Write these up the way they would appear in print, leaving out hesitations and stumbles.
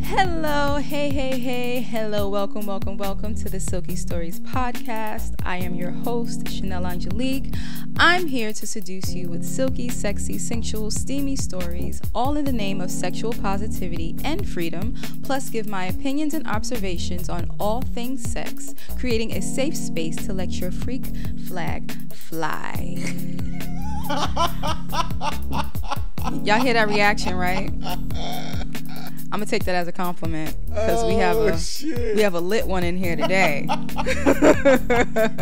Hello, hey, hello, welcome to the Silky Stories podcast. I am your host, Chanel Angelique. I'm here to seduce you with silky, sexy, sensual, steamy stories, all in the name of sexual positivity and freedom, plus give my opinions and observations on all things sex, creating a safe space to let your freak flag fly. Y'all hear that reaction, right? I'm gonna take that as a compliment because we have a lit one in here today.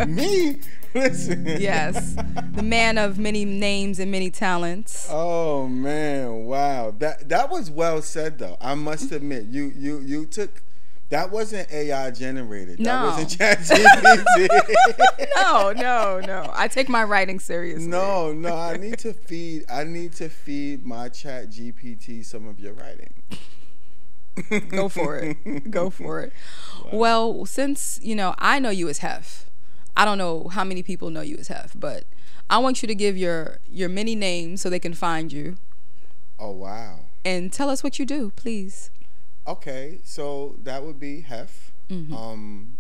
Me? Listen. Yes, the man of many names and many talents. Oh man, wow. That was well said though. I must admit, you took that wasn't AI generated. That wasn't ChatGPT. No. I take my writing seriously. No. I need to feed my ChatGPT some of your writing. Go for it. Wow. Well, since, I know you as Hef. I don't know how many people know you as Hef, but I want you to give your many names so they can find you. Oh, wow. And tell us what you do, please. Okay, so that would be Hef. Mm-hmm. On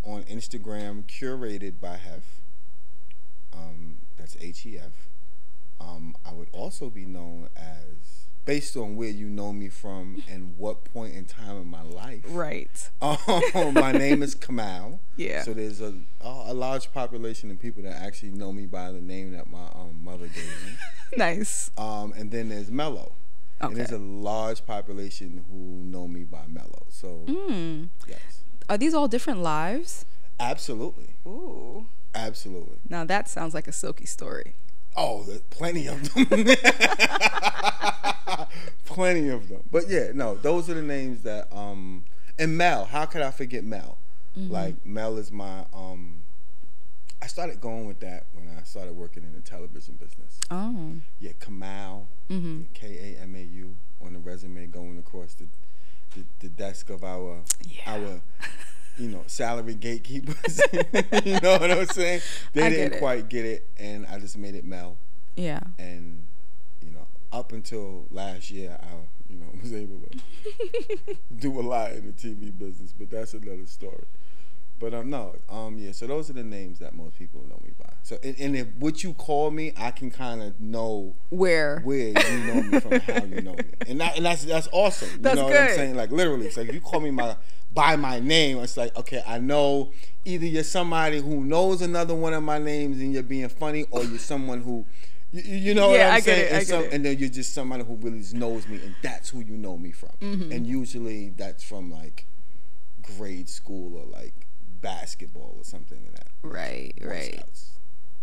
Instagram, curated by Hef. That's HEF. I would also be known as, based on where you know me from and what point in time in my life. Right. My name is Kamal. Yeah. So there's a large population of people that actually know me by the name that my mother gave me. Nice. And then there's Mello. Okay. And there's a large population who know me by Mello. So, yes. Are these all different lives? Absolutely. Ooh. Absolutely. Now that sounds like a silky story. Oh, there's plenty of them. Plenty of them. But yeah, no, those are the names that and Mel, how could I forget Mel? Mm-hmm. Like Mel is my I started going with that when I started working in the television business. Oh. Yeah, Kamal, Kamau on the resume going across the desk of our salary gatekeepers. You know what I'm saying? They didn't quite get it, and I just made it Mel. Yeah. And up until last year, I was able to do a lot in the TV business, but that's another story. But so those are the names that most people know me by. So and if what you call me, I can kind of know where you know me from, how you know me, and that's awesome. That's know good. What I'm saying? Like literally, it's like if you call me by my name, it's like, okay, I know either you're somebody who knows another one of my names and you're being funny, or you're someone who you know what I'm saying? I get it. And then you're just somebody who really knows me, and that's who you know me from. Mm-hmm. And usually that's from like grade school or like basketball or something like that. Right. Scouts,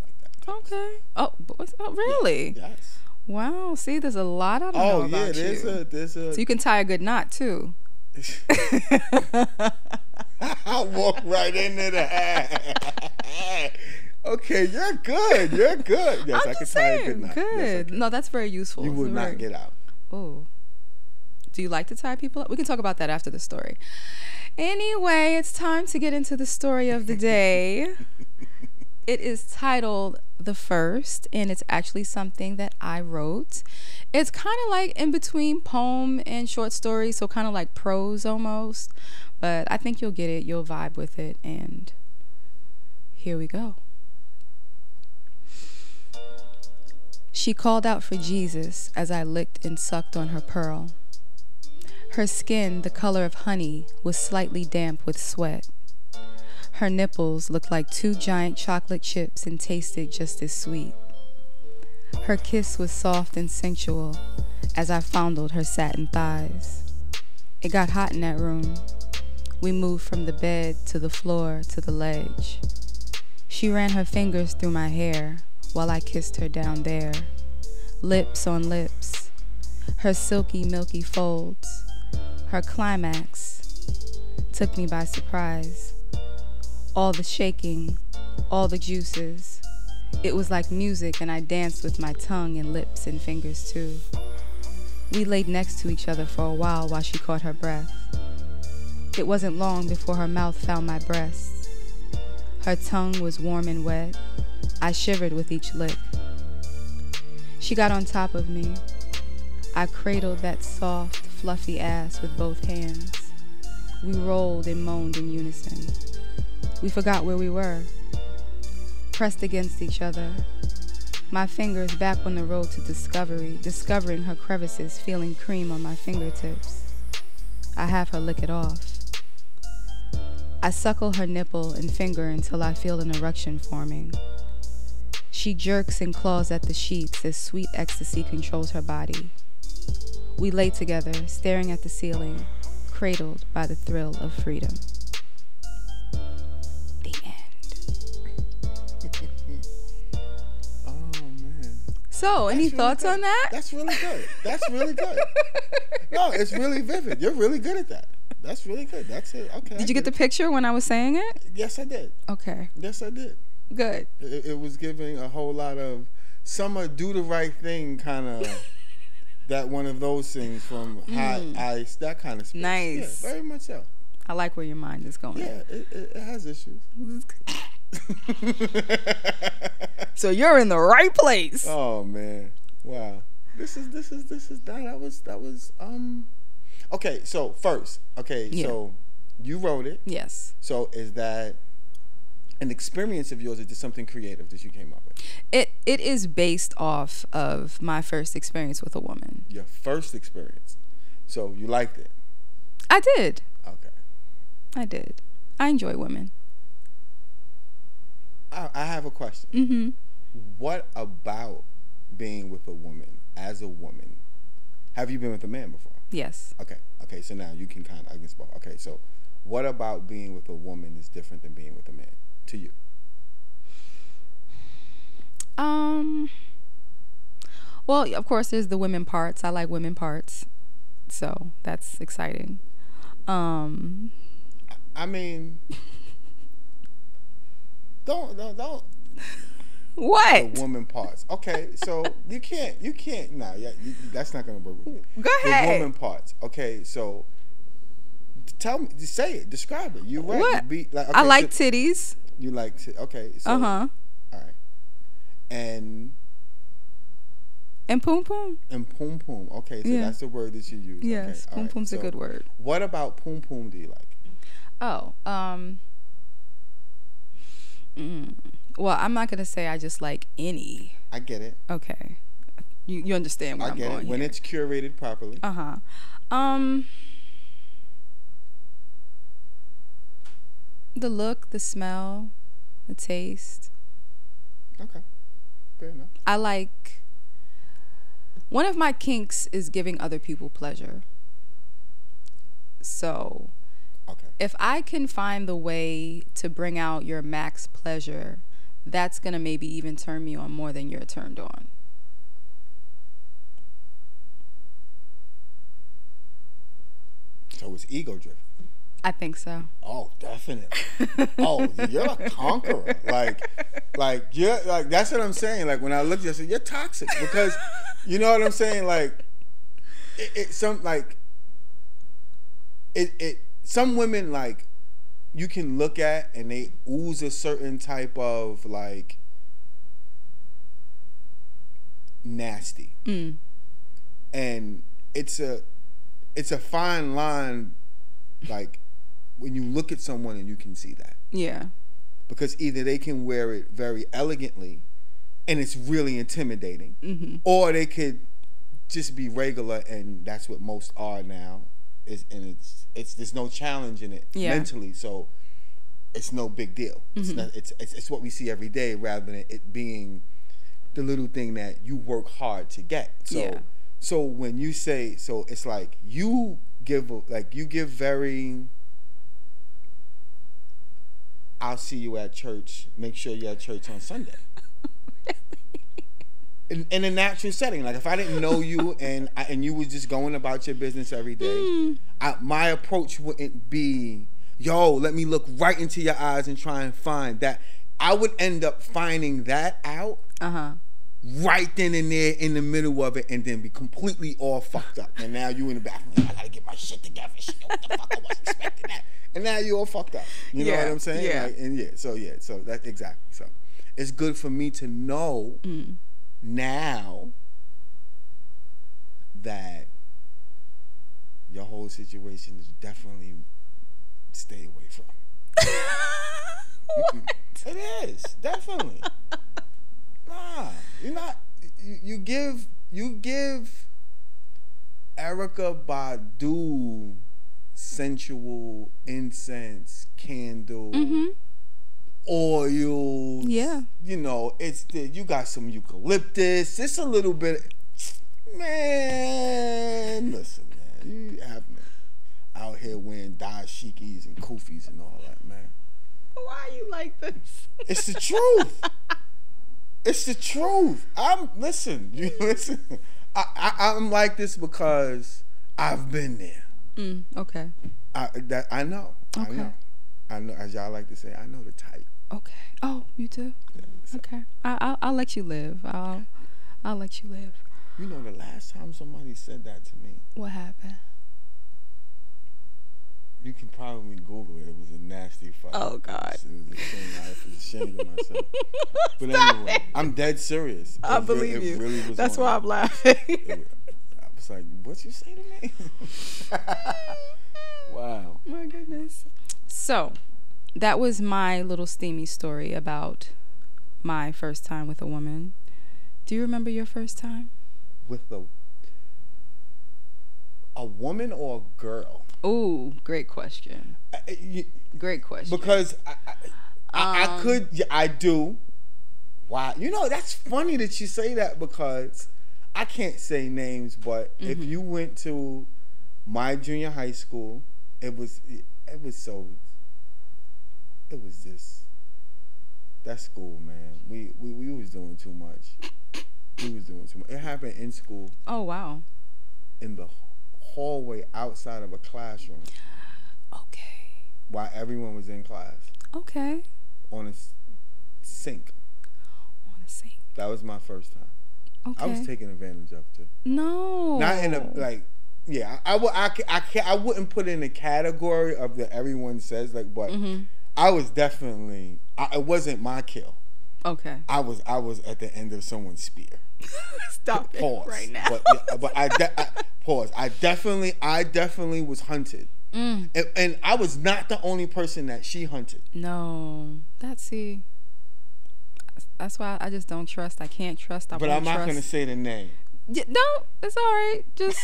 like that. Okay. Oh, really? Yeah. Yes. Wow. See, there's a lot I don't know about you. There's a. So you can tie a good knot too. I'll walk right into that. Okay, you're good. Yes, I can tie a good knot. Good. No, that's very useful. You would not get out. Oh. Do you like to tie people up? We can talk about that after the story. Anyway, it's time to get into the story of the day. It is titled The First, and it's actually something that I wrote. It's kind of like in between poem and short story, so kind of like prose almost. But I think you'll get it. You'll vibe with it. And here we go. She called out for Jesus as I licked and sucked on her pearl. Her skin, the color of honey, was slightly damp with sweat. Her nipples looked like 2 giant chocolate chips and tasted just as sweet. Her kiss was soft and sensual as I fondled her satin thighs. It got hot in that room. We moved from the bed to the floor to the ledge. She ran her fingers through my hair while I kissed her down there, lips on lips, her silky, milky folds. Her climax took me by surprise. All the shaking, all the juices. It was like music, and I danced with my tongue and lips and fingers too. We laid next to each other for a while she caught her breath. It wasn't long before her mouth found my breasts. Her tongue was warm and wet. I shivered with each lick. She got on top of me. I cradled that soft, fluffy ass with both hands. We rolled and moaned in unison. We forgot where we were. Pressed against each other. My fingers back on the road to discovery, discovering her crevices, feeling cream on my fingertips. I have her lick it off. I suckle her nipple and finger until I feel an erection forming. She jerks and claws at the sheets as sweet ecstasy controls her body. We lay together, staring at the ceiling, cradled by the thrill of freedom. The end. Oh, man. So, any thoughts on that? That's really good. That's really good. No, it's really vivid. You're really good at that. That's really good. That's it. Okay. Did you get the picture when I was saying it? Yes, I did. Okay. Yes, I did. Good. It was giving a whole lot of summer do the right thing kind of that one of those things from hot ice, that kind of space. Nice. Yeah, very much so. I like where your mind is going. Yeah, it has issues. So you're in the right place. Oh man. Wow. This is that was okay, so first, so you wrote it. Yes. So is that an experience of yours, or just something creative that you came up with? It is based off of my first experience with a woman. Your first experience. So you liked it? I did. Okay. I did. I enjoy women. I have a question. Mm-hmm. What about being with a woman, as a woman? Have you been with a man before? Yes. Okay, so now you can kind of, I guess, okay, so what about being with a woman is different than being with a man to you? Well, of course, there's the women parts. I like women parts, so that's exciting. I mean, don't. What? The woman parts. Okay, so you can't. Nah, that's not gonna work with me. Go ahead. The woman parts. Okay, so tell me, just say it, describe it. You're right. What? Okay, I like titties. You like okay. So, Uh-huh. All right. And poom poom. And poom poom. Okay, so that's the word that you use. Yes, okay, poom right. poom's a good word. What about poom poom do you like? Oh, well, I'm not gonna say I just like any. I get it. Okay, you understand where I'm going. I get it when it's curated properly. The look, the smell, the taste. Okay, fair enough. I like. One of my kinks is giving other people pleasure. So, if I can find the way to bring out your max pleasure, that's going to maybe even turn me on more than you're turned on. So it's ego driven. I think so. Oh, definitely. Oh, you're a conqueror. Like you're like, that's what I'm saying. Like when I looked at you, I said, you're toxic because you know what I'm saying? Like some women, like, you can look at and they ooze a certain type of like nasty. And it's a fine line, like when you look at someone and you can see that. Yeah. Because either they can wear it very elegantly and it's really intimidating, or they could just be regular, and that's what most are now. And it's there's no challenge in it mentally, so it's no big deal. It's what we see every day, rather than it being the little thing that you work hard to get. So when you say, so it's like you give very, I'll see you at church, make sure you're at church on Sunday. In a natural setting, like if I didn't know you and you was just going about your business every day, my approach wouldn't be, yo, let me look right into your eyes and try and find that. I would end up finding that out right then and there in the middle of it, and then be completely all fucked up. And now you in the bathroom, I gotta get my shit together. Shit, what the fuck, I wasn't expecting that. And now you all fucked up. You know what I'm saying? Yeah. Like, so that's exactly. So it's good for me to know now that your whole situation is definitely stay away from. It is definitely. Nah, you're not. You give Erykah Badu sensual incense, candle, oils. Yeah. You know, you got some eucalyptus. It's a little bit. Man, listen, man. You have me out here wearing dashikis and kufis and all that, man. Why are you like this? It's the truth. It's the truth. Listen. I'm like this because I've been there. Okay. I know. Okay. I know. As y'all like to say, I know the type. Okay. Oh, you do? Yeah, so. Okay. I'll let you live. I'll let you live. You know, the last time somebody said that to me, What happened? you can probably Google it. It was a nasty fight. Oh, God. It was a shame. I was ashamed of myself. But Stop anyway, it. I'm dead serious. I believe you. Really was That's why I'm laughing. I was like, what you say to me? Wow. My goodness. So, that was my little steamy story about my first time with a woman. Do you remember your first time? With a woman or a girl? Ooh, great question. Great question. Because I do. Why? You know, that's funny that you say that because I can't say names, but if you went to my junior high school, it was just that school, man. We was doing too much. We was doing too much. It happened in school. Oh, wow. In the hallway outside of a classroom. Okay. While everyone was in class. Okay. On a sink. On a sink. That was my first time. Okay. I was taken advantage of too. No. Not in a yeah. I wouldn't put in the category of the everyone says but I was definitely. It wasn't my kill. Okay. I was at the end of someone's spear. Stop Pause. it right now. But I pause. I definitely was hunted. And I was not the only person that she hunted. No. That's why I just don't trust. I can't trust. But I'm not going to say the name. No, it's all right. Just.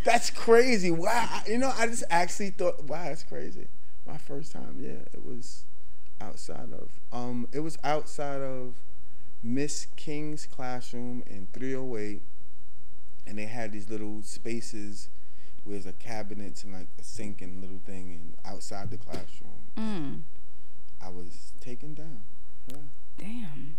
That's crazy. Wow. You know, I just actually thought, wow, that's crazy. My first time, yeah, it was outside of Miss King's classroom in 308, and they had these little spaces where there's a cabinet and like a sink and little thing, and outside the classroom, I was taken down. Yeah. Damn.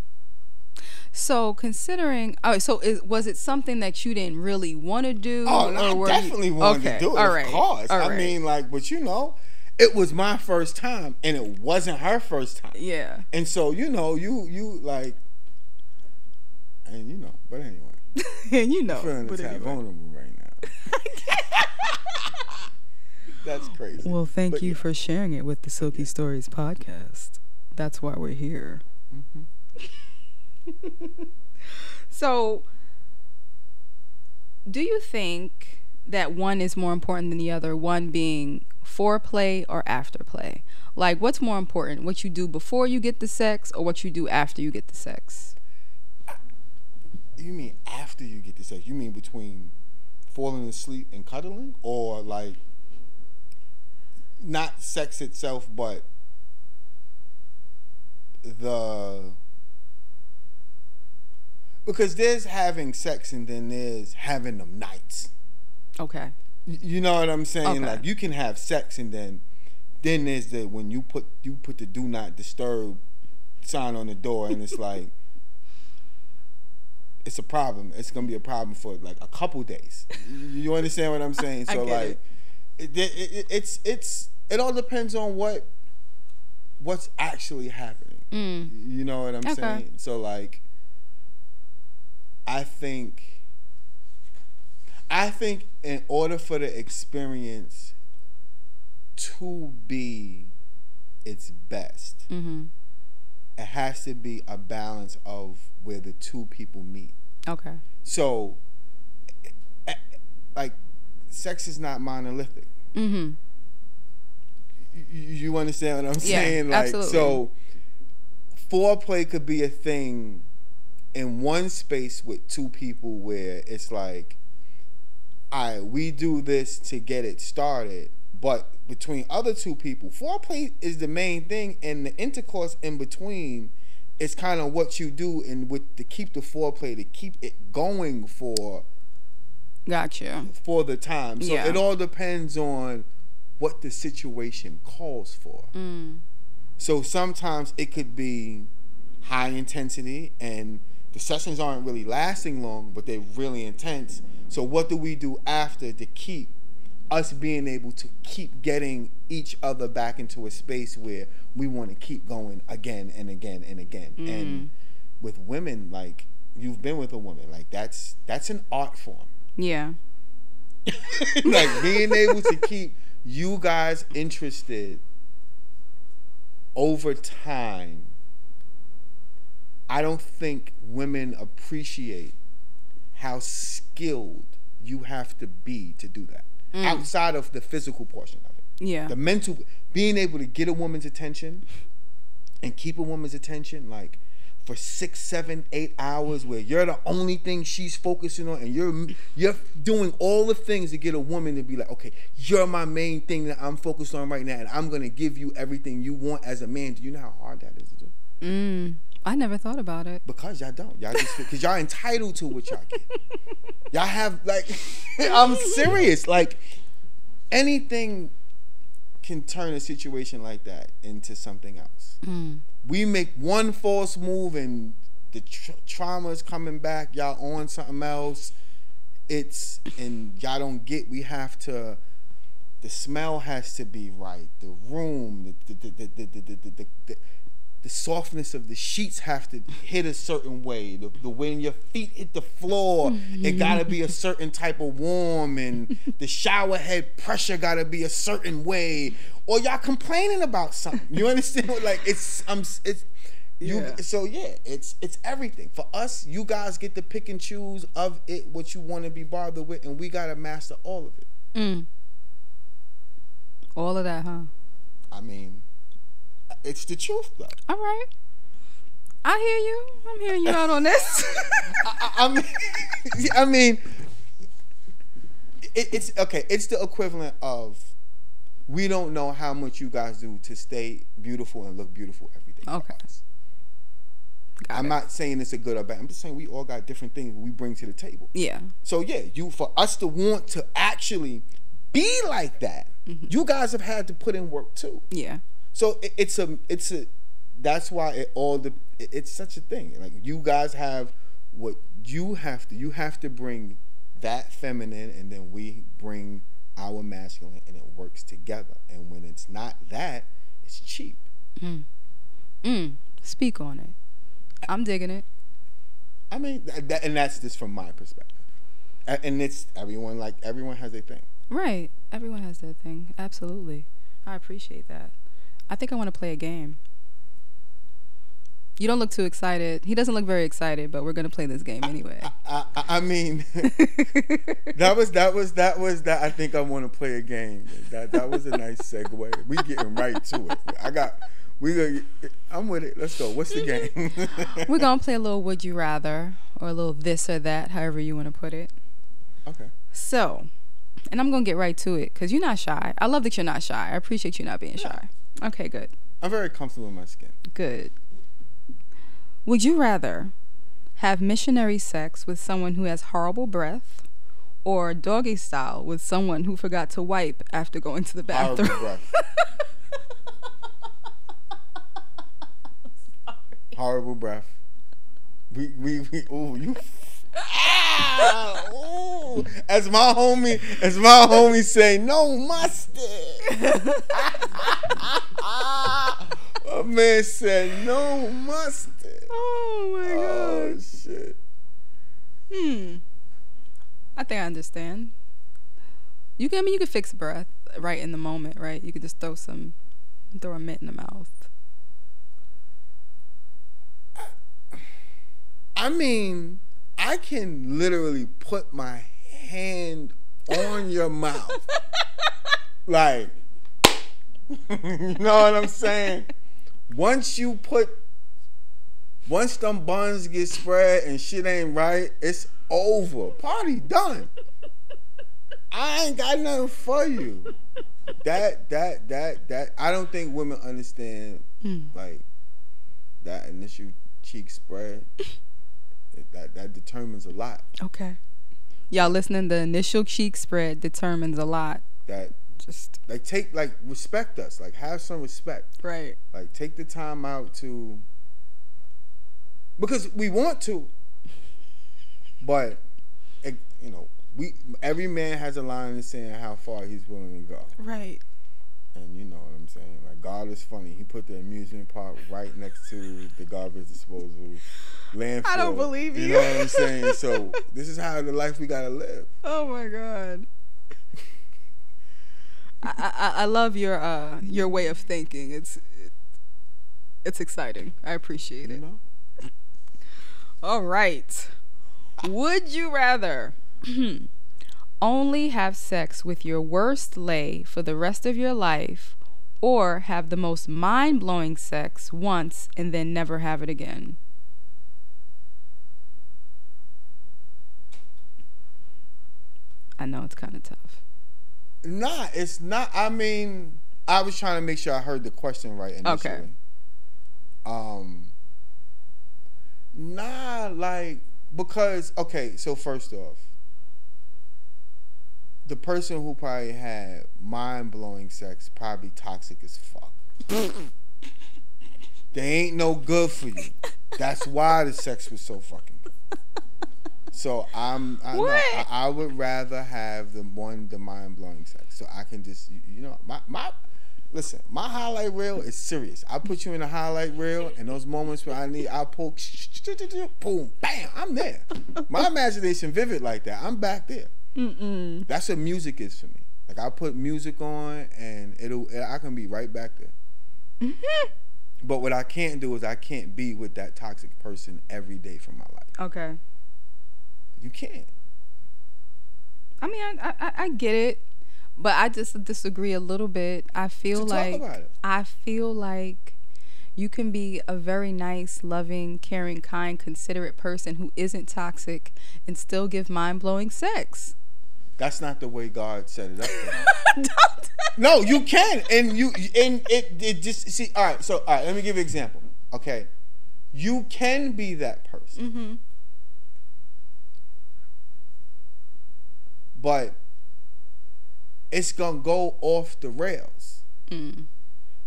So considering, was it something that you didn't really want to do? Oh, no, I definitely wanted to do it. Of course. I mean, but you know. It was my first time, and it wasn't her first time. Yeah. And so, you know, you like, and you know, but anyway. And you know. I'm feeling the tap vulnerable right now. That's crazy. Well, thank you for sharing it with the Silky Stories podcast. That's why we're here. So, do you think that one is more important than the other, one being foreplay or afterplay? Like, what's more important, what you do before you get the sex or what you do after you get the sex? You mean after you get the sex? You mean between falling asleep and cuddling, or like not sex itself, but because there's having sex and then there's having them nights. Okay. You know what I'm saying? Okay. Like, you can have sex and then there's the when you put the do not disturb sign on the door, and it's like it's a problem. It's gonna be a problem for like a couple days. You understand what I'm saying? So like it all depends on what's actually happening. You know what I'm saying? So like I think in order for the experience to be its best, it has to be a balance of where the two people meet. Okay. So like, sex is not monolithic. Mm-hmm. You understand what I'm saying? Like, absolutely. so foreplay could be a thing in one space with two people where it's like, all right, we do this to get it started, but between other two people, foreplay is the main thing, and the intercourse in between is kind of what you do and with to keep the foreplay, to keep it going for Gotcha. for the time. So Yeah. it all depends on what the situation calls for. So sometimes it could be high intensity and the sessions aren't really lasting long, but they're really intense. So what do we do after to keep us being able to keep getting each other back into a space where we want to keep going again and again and again? And with women, like, you've been with a woman, like, that's an art form. Yeah. Like, being able to keep you guys interested over time. I don't think women appreciate how skilled you have to be to do that. Outside of the physical portion of it. Yeah. The mental, being able to get a woman's attention and keep a woman's attention, like, for 6, 7, 8 hours, where you're the only thing she's focusing on, and you're doing all the things to get a woman to be like, okay, you're my main thing that I'm focused on right now, and I'm gonna give you everything you want as a man. Do you know how hard that is to do? I never thought about it. Because y'all don't. Y'all just, because y'all entitled to what y'all get. Y'all have, like, I'm serious. Like, anything can turn a situation like that into something else. We make one false move and the trauma is coming back. Y'all on something else. And y'all don't get, we have to, the smell has to be right. The room, the softness of the sheets have to hit a certain way. The when your feet hit the floor, it gotta be a certain type of warm, and the shower head pressure gotta be a certain way. Or y'all complaining about something. You understand? Like, So yeah, it's everything. For us, you guys get to pick and choose of it what you want to be bothered with, and we gotta master all of it. All of that, huh? I mean, it's the truth, though. All right. I hear you. I'm hearing you out on this. I mean, it's okay. It's the equivalent of, we don't know how much you guys do to stay beautiful and look beautiful every day. Okay. I'm not saying it's a good or bad. I'm just saying we all got different things we bring to the table. Yeah. So yeah, for us to want to actually be like that, you guys have had to put in work too. Yeah. So it's a that's why it's such a thing. Like, you guys have what you have to bring that feminine, and then we bring our masculine, and it works together. And when it's not that, it's cheap. Speak on it. I'm digging it. I mean, and that's just from my perspective. And it's everyone has their thing. Right. Everyone has their thing. Absolutely. I appreciate that. I think I want to play a game. You don't look too excited. He doesn't look very excited, but we're gonna play this game anyway. I mean, that was. I think I want to play a game. That was a nice segue. We getting right to it. I'm with it. Let's go. What's the game? We're gonna play a little Would You Rather, or a little this or that, however you want to put it. Okay. So, and I'm gonna get right to it because you're not shy. I love that you're not shy. I appreciate you not being shy. Okay, good. I'm very comfortable in my skin. Good. Would you rather have missionary sex with someone who has horrible breath, or doggy style with someone who forgot to wipe after going to the bathroom? Horrible breath. Horrible breath. Ooh, you. Ooh. As my homie say, no mustard. A man said no mustard. Oh my god. Oh shit. I think I understand. You can fix breath right in the moment, right? You could just throw a mitt in the mouth. I mean, I can literally put my hand on your mouth. Like, you know what I'm saying? Once them buns get spread and shit ain't right, it's over. Party done. I ain't got nothing for you. That I don't think women understand like that initial cheek spread. That determines a lot. Okay. Y'all listening? The initial cheek spread determines a lot. That just like respect us. Like have some respect. Right. Like take the time out to, because we want to, but every man has a line in saying how far he's willing to go. Right. And you know what I'm saying? Like, God is funny. He put the amusement park right next to the garbage disposal landfill. I don't believe you. You know what I'm saying? So this is how the life we gotta live. Oh my God. I love your way of thinking. It's exciting. I appreciate it. You know? All right. Would you rather only have sex with your worst lay for the rest of your life, or have the most mind-blowing sex once and then never have it again? I know it's kind of tough. Nah, it's not. I mean, I was trying to make sure I heard the question right initially. Okay. Nah, like, because, okay, so first off, the person who probably had mind-blowing sex probably toxic as fuck. They ain't no good for you. That's why the sex was so fucking good. So I would rather have the mind-blowing sex, so I can just, listen, my highlight reel is serious. I put you in a highlight reel, and those moments where I poke, boom, bam, I'm there. My imagination vivid like that. I'm back there. That's what music is for me. Like, I put music on, and I can be right back there. But what I can't do is I can't be with that toxic person every day for my life. Okay. You can't. I mean, I get it, but I just disagree a little bit. I feel like you can be a very nice, loving, caring, kind, considerate person who isn't toxic and still give mind-blowing sex. That's not the way God set it up. No, you can, and it just see. All right, let me give you an example. Okay, you can be that person, but it's gonna go off the rails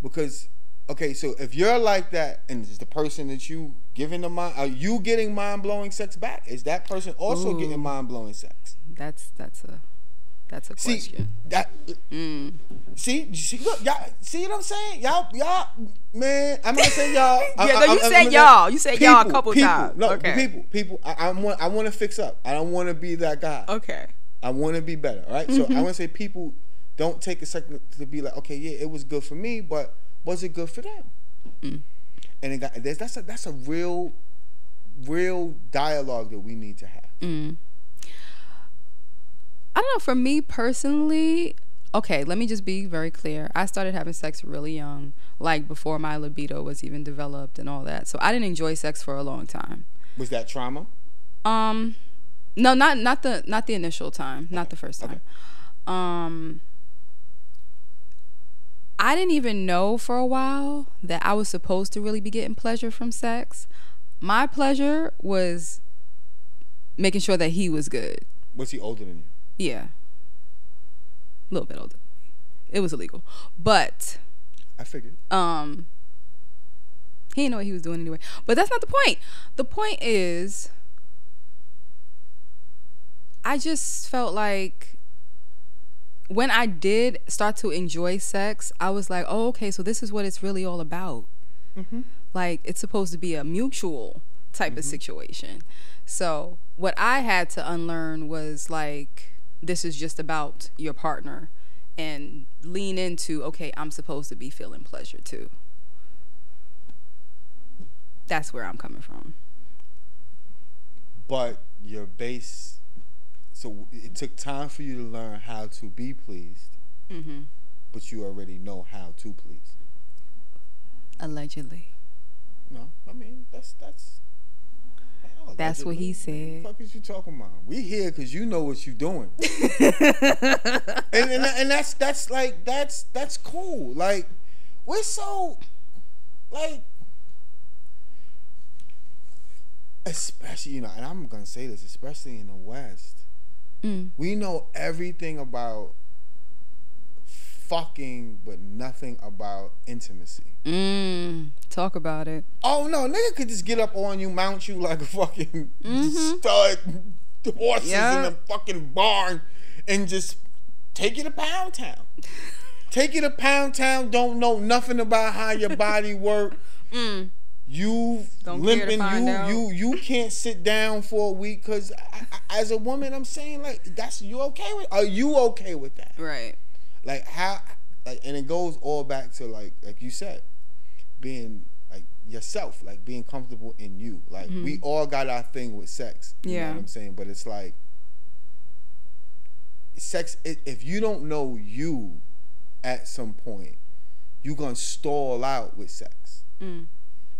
because. Okay, so if you're like that, and it's the person that you giving the mind, are you getting mind-blowing sex back? Is that person also getting mind-blowing sex? That's a question. See, look, y'all, see what I'm saying? Y'all, man, I'm gonna say y'all. You said y'all. You said y'all a couple times. No, okay. people. I want to fix up. I don't want to be that guy. Okay. I want to be better. All right. So I want to say, people, don't take a second to be like, okay, yeah, it was good for me, but was it good for them? And that's a real dialogue that we need to have. I don't know. For me personally, okay, let me just be very clear. I started having sex really young, like before my libido was even developed and all that. So I didn't enjoy sex for a long time. Was that trauma? No, not the initial time, not the first time. Okay. I didn't even know for a while that I was supposed to really be getting pleasure from sex. My pleasure was making sure that he was good. Was he older than you? Yeah. A little bit older than me. It was illegal. But I figured. He didn't know what he was doing anyway. But that's not the point. The point is, I just felt like when I did start to enjoy sex, I was like, oh, okay, so this is what it's really all about. Like, it's supposed to be a mutual type of situation. So what I had to unlearn was like, this is just about your partner, and lean into, okay, I'm supposed to be feeling pleasure too. That's where I'm coming from. But your base So it took time for you to learn how to be pleased, but you already know how to please. Allegedly. No, I mean that's That's what he said. What the fuck is you talking about? We here because you know what you're doing, and that's like that's cool. Like we're so like, especially and I'm gonna say this, especially in the West, we know everything about fucking, but nothing about intimacy. Talk about it. Oh no, nigga could just get up on you, mount you like a fucking stud horses in a fucking barn, and just take you to Pound Town. Take you to Pound Town. Don't know nothing about how your body work. You don't limping. You can't sit down for a week because as a woman, I'm saying like that's you okay with? Are you okay with that? Right. Like how? Like and it goes all back to like you said, being like yourself, like being comfortable in you. Like we all got our thing with sex. You know what I'm saying? But it's like sex. If you don't know you, at some point, you're gonna stall out with sex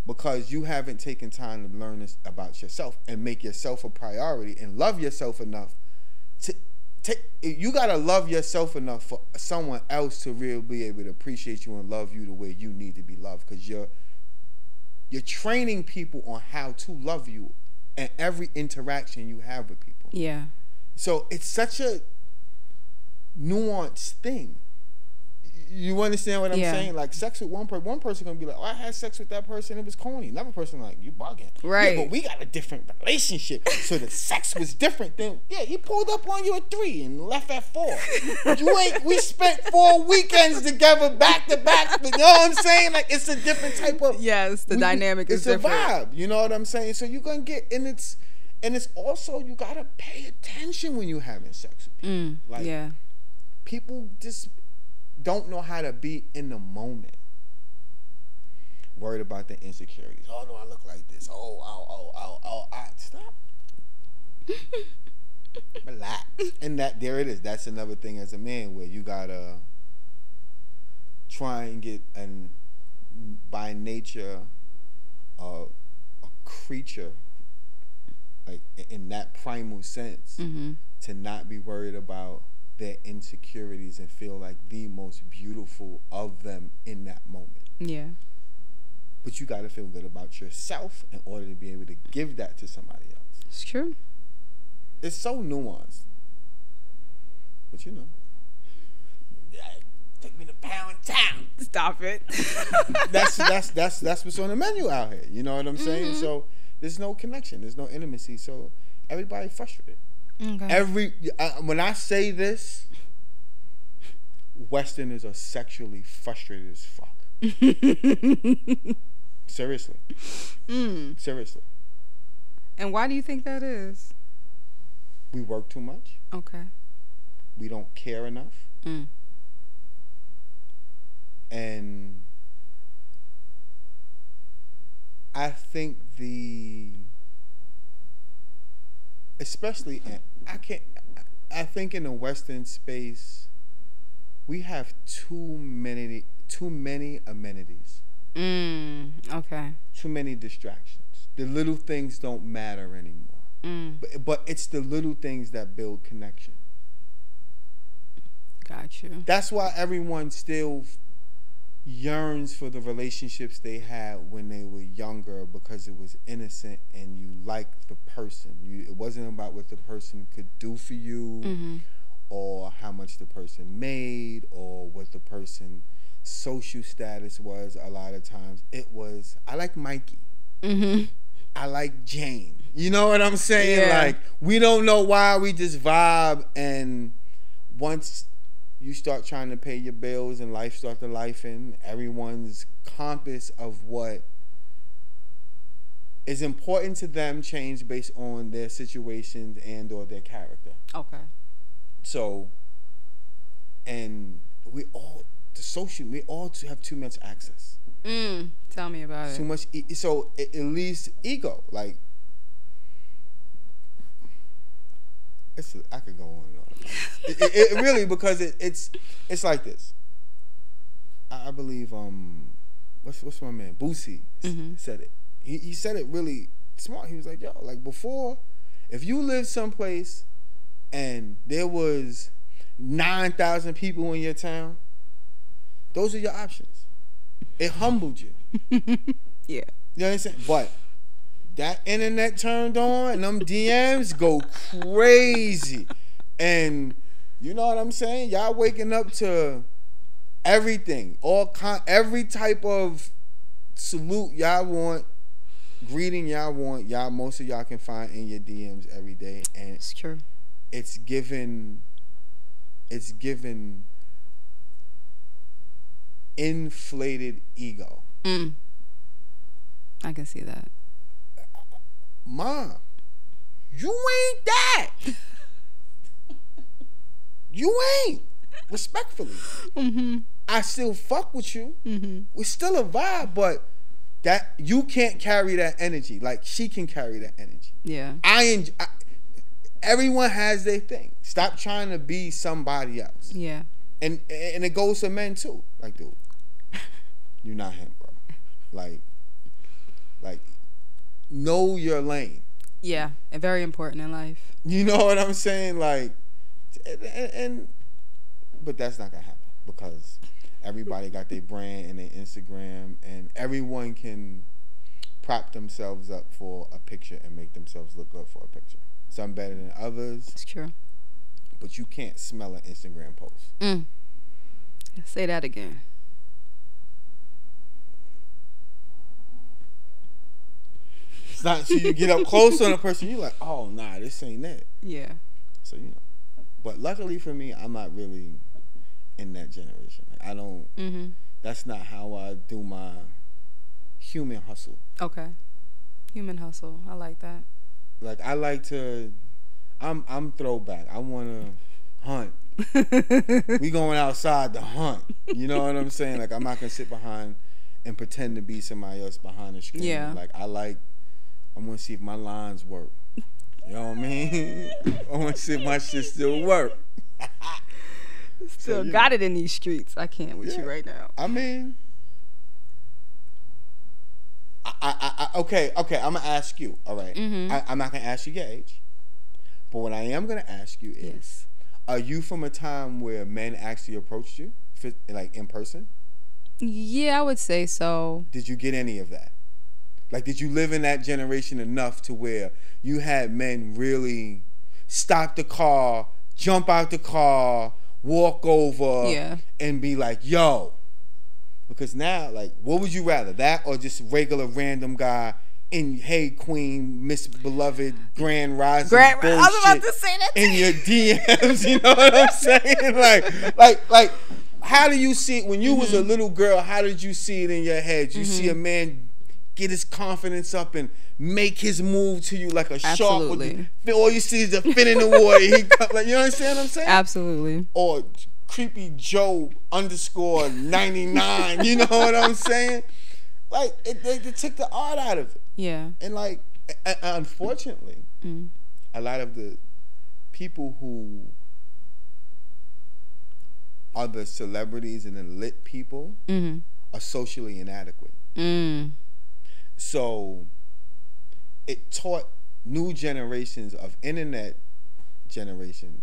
because you haven't taken time to learn this about yourself and make yourself a priority and love yourself enough to. You gotta love yourself enough for someone else to really be able to appreciate you and love you the way you need to be loved. Because you're training people on how to love you and every interaction you have with people. Yeah. So it's such a nuanced thing. You understand what I'm saying? Like sex with one person gonna be like, oh, I had sex with that person, it was corny. Another person like, you bugging. Right. Yeah, but we got a different relationship. So the sex was different than he pulled up on you at 3 and left at 4. We spent 4 weekends together back to back. You know what I'm saying? Like it's a different type of the dynamic is different. It's a vibe. You know what I'm saying? So you're gonna get and it's also you gotta pay attention when you're having sex with people. Like people just don't know how to be in the moment. Worried about the insecurities. Oh no, I look like this. Oh, stop. Relax. And there it is. That's another thing as a man where you gotta try and get by nature a creature, like in that primal sense, to not be worried about their insecurities and feel like the most beautiful of them in that moment. Yeah. But you got to feel good about yourself in order to be able to give that to somebody else. It's true. It's so nuanced. But you know. Take me to Pound Town. Stop it. That's what's on the menu out here. You know what I'm saying? So there's no connection. There's no intimacy. So everybody frustrated. Okay. When I say this, Westerners are sexually frustrated as fuck. Seriously. Seriously. And why do you think that is? We work too much. Okay. We don't care enough. And I think especially I think in the Western space we have too many amenities. Okay. Too many distractions. The little things don't matter anymore. But it's the little things that build connection. Got you. That's why everyone still yearns for the relationships they had when they were younger, because it was innocent and you liked the person. It wasn't about what the person could do for you, or how much the person made, or what the person's social status was. A lot of times it was, I like Mikey. I like Jane. You know what I'm saying? Yeah. Like, we don't know why, we just vibe, and once you start trying to pay your bills and life start to life in, everyone's compass of what is important to them change based on their situations and or their character. Okay. So, and we all have too much access. Tell me about it. Too much. So at least ego. Like, I could go on and on. It really, because it's like this. I believe what's my man Boosie said it. He said it really smart. He was like, yo, like before, if you lived someplace and there was 9,000 people in your town, those are your options. It humbled you. Yeah. You know what I'm saying? But that internet turned on and them DMs go crazy. And you know what I'm saying? Y'all waking up to everything. Every type of salute y'all want, greeting y'all want, most of y'all can find in your DMs every day. And It's true. it's given inflated ego. I can see that. Mom, you ain't that. You ain't. Respectfully. I still fuck with you. We still a vibe, but that you can't carry that energy. Like she can carry that energy. Yeah. Everyone has their thing. Stop trying to be somebody else. Yeah. And it goes to men too. Like, dude, you're not him, bro. Like know your lane. Yeah. And very important in life. You know what I'm saying? Like, but that's not gonna happen because everybody got their brand and their Instagram, and everyone can prop themselves up for a picture and make themselves look good for a picture. Some better than others. It's true. But you can't smell an Instagram post. Say that again. It's not until you get up close on a person, you're like, oh, nah, this ain't it. Yeah. So, you know. But luckily for me, I'm not really in that generation. Like, I don't, that's not how I do my human hustle. Okay. Human hustle. I like that. Like, I like to, I'm throwback. I want to hunt. We going outside to hunt. You know what I'm saying? Like, I'm not going to sit behind and pretend to be somebody else behind the screen. Yeah. Like, I'm going to see if my lines work. You know what I mean? I want to see if my shit still work. Still got it in these streets. I can't with you right now. I mean, okay, I'm going to ask you, all right? I'm not going to ask you your age. But what I am going to ask you is, are you from a time where men actually approached you, like in person? Yeah, I would say so. Did you get any of that? Like, did you live in that generation enough to where you had men really stop the car, jump out the car, walk over, and be like, yo? Because now, like, what would you rather, that or just regular random guy in Hey Queen, Miss Beloved, Grand Rising bullshit I was about to say that in your DMs? You know what I'm saying? Like, how do you see it when you was a little girl? How did you see it in your head? You see a man get his confidence up and make his move to you like a shark. All you see is the fin in the water. He come, like, you understand what I'm saying? Absolutely. Or Creepy Joe _99. You know what I'm saying? Like, they took the art out of it. Yeah. And like, unfortunately, a lot of the people who are the celebrities and the lit people are socially inadequate. So it taught new generations of internet generation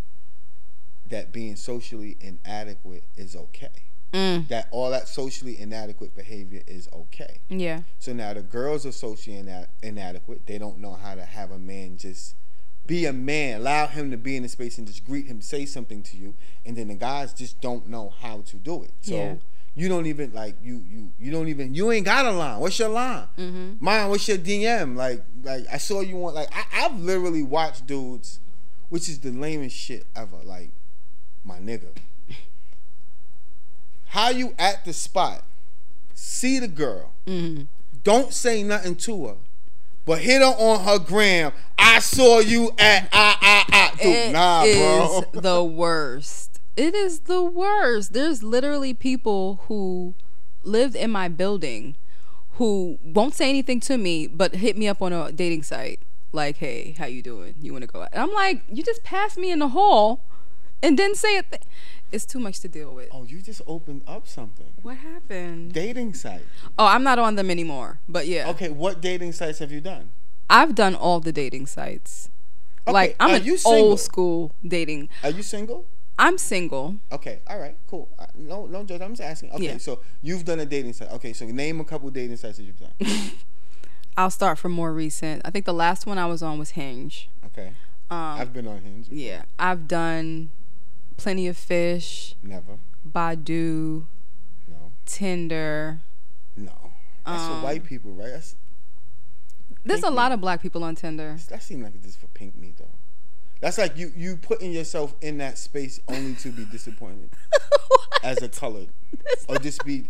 that being socially inadequate is okay. That all that socially inadequate behavior is okay. Yeah. So now the girls are socially inadequate. They don't know how to have a man just be a man, allow him to be in the space and just greet him, say something to you, and then the guys just don't know how to do it. So you don't even like you ain't got a line. What's your line? Mine, what's your DM? Like I saw you on, like I've literally watched dudes, which is the lamest shit ever. Like, my nigga, how you at the spot, see the girl, don't say nothing to her, but hit her on her gram. I saw you at Dude, nah, bro. It is the worst. It is the worst. There's literally people who lived in my building who won't say anything to me, but hit me up on a dating site like, hey, how you doing? You want to go out? And I'm like, you just passed me in the hall and didn't say a thing. It's too much to deal with. Oh, you just opened up something. What happened? Dating site. Oh, I'm not on them anymore, but yeah. Okay, what dating sites have you done? I've done all the dating sites. Okay, like, I'm are you an single? old school dating. Are you single? I'm single. Okay, all right, cool. No judge. I'm just asking. Okay, Yeah. so you've done a dating site. Okay, so name a couple dating sites that you've done. I'll start from more recent. I think the last one I was on was Hinge. Okay. I've been on Hinge before. Yeah. I've done Plenty of Fish, Never. Badoo, No. Tinder. No. That's for white people, right? There's a Pink lot Me. of black people on Tinder. That seems like it's for pink me though. That's like you putting yourself in that space only to be disappointed as a colored, or just be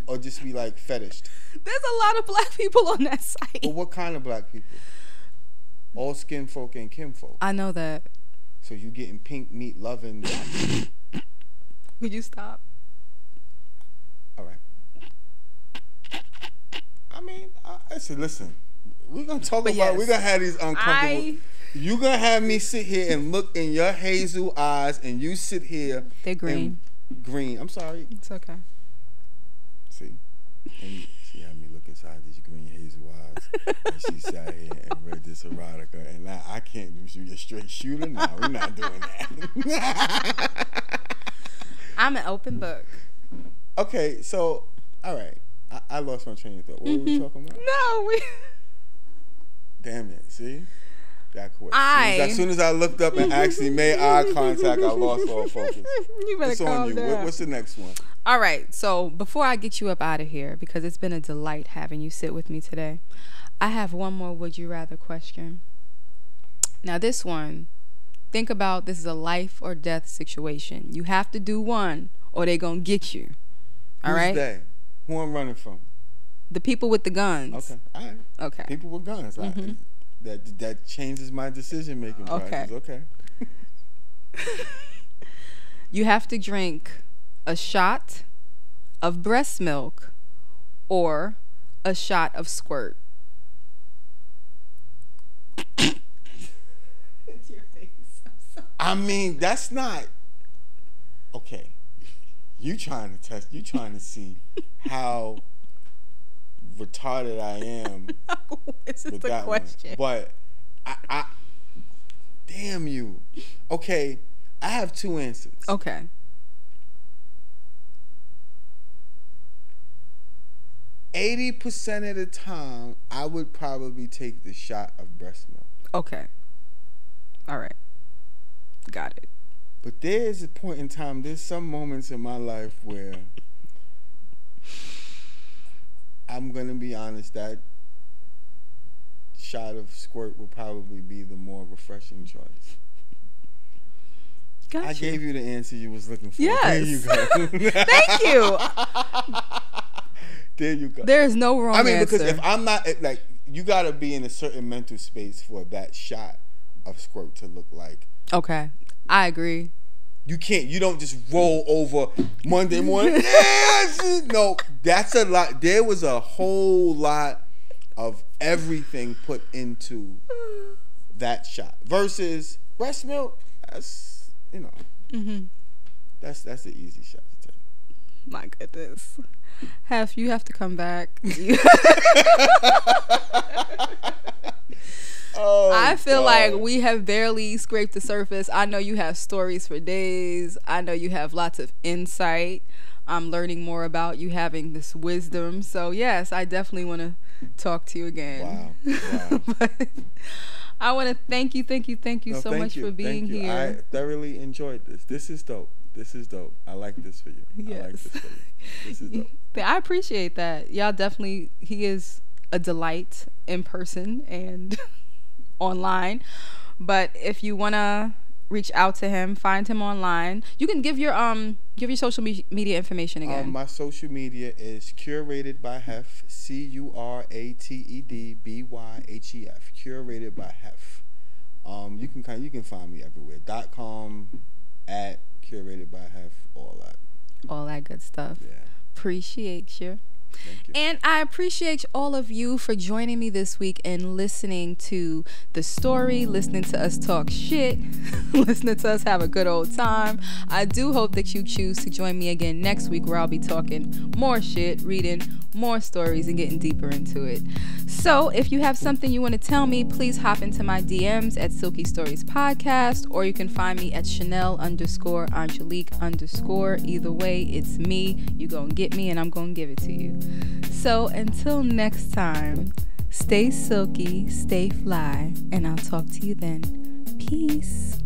like fetished. There's a lot of black people on that site. But what kind of black people? All skin folk and kin folk. I know that. So you getting pink meat loving black people. Could you stop? All right. I mean, I said, listen, we're gonna talk But about. yes, We're gonna have these uncomfortable. You gonna have me sit here and look in your hazel eyes, and you sit here. They're green. Green. I'm sorry. It's okay. See, and she had me look inside these green hazel eyes, and she sat here and read this erotica, and now I can't do you a straight shooter. No, we're not doing that. I'm an open book. Okay, so all right, I lost my train of thought. What were we talking about? No, we. Damn it! See. That quick. I- As soon as I looked up and actually made eye contact, I lost all focus. You better What's on calm you? down. What's the next one? All right. So before I get you up out of here, because it's been a delight having you sit with me today, I have one more would you rather question. Now this one, think about this is a life or death situation. You have to do one or they gonna get you. All Who's right. they? Who I'm running from? The people with the guns. Okay. All right. Okay. People with guns. That changes my decision making process. Okay. You have to drink a shot of breast milk or a shot of squirt. It's your face. I'm sorry. I mean, that's not okay. You trying to see how retarded I am This is with the that question. one. But I damn you. Okay, I have two answers. Okay. %80 of the time, I would probably take the shot of breast milk. Okay. All right. Got it. But there's a point in time, there's some moments in my life where I'm going to be honest, that shot of squirt would probably be the more refreshing choice. Gotcha. I gave you the answer you was looking for. Yes. There you go. Thank you. There you go. There is no wrong I mean, answer. because if I'm not, like, you got to be in a certain mental space for that shot of squirt to look like. Okay. I agree. You don't just roll over Monday morning. Yes! No, that's a lot. There was a whole lot of everything put into that shot. Versus breast milk, that's, that's the easy shot to take. My goodness. You have to come back. Oh, I feel God. like we have barely scraped the surface. I know you have stories for days. I know you have lots of insight. I'm learning more about you having this wisdom. So, yes, I definitely want to talk to you again. Wow. But I want to thank you No, so thank much you. for being Thank you. here. I thoroughly enjoyed this. This is dope. I like this for you. Yes. I like this for you. This is dope. I appreciate that. Y'all definitely, he is a delight in person and online. But if you want to reach out to him, find him online. You can give your social media information again. My social media is Curated by Hef, CURATEDBYHEF, Curated by Hef. You can find me everywhere. .com, @Curated by Hef, all that. All that good stuff. Yeah. Appreciate you. Thank you. And I appreciate all of you for joining me this week and listening to the story, listening to us talk shit, listening to us have a good old time. I do hope that you choose to join me again next week, where I'll be talking more shit, reading more stories, and getting deeper into it. So if you have something you want to tell me, please hop into my DMs at Silky Stories Podcast, or you can find me at Chanel_Angelique_. Either way, it's me. You gonna get me and I'm gonna give it to you. So until next time, stay silky, stay fly, and I'll talk to you then. Peace.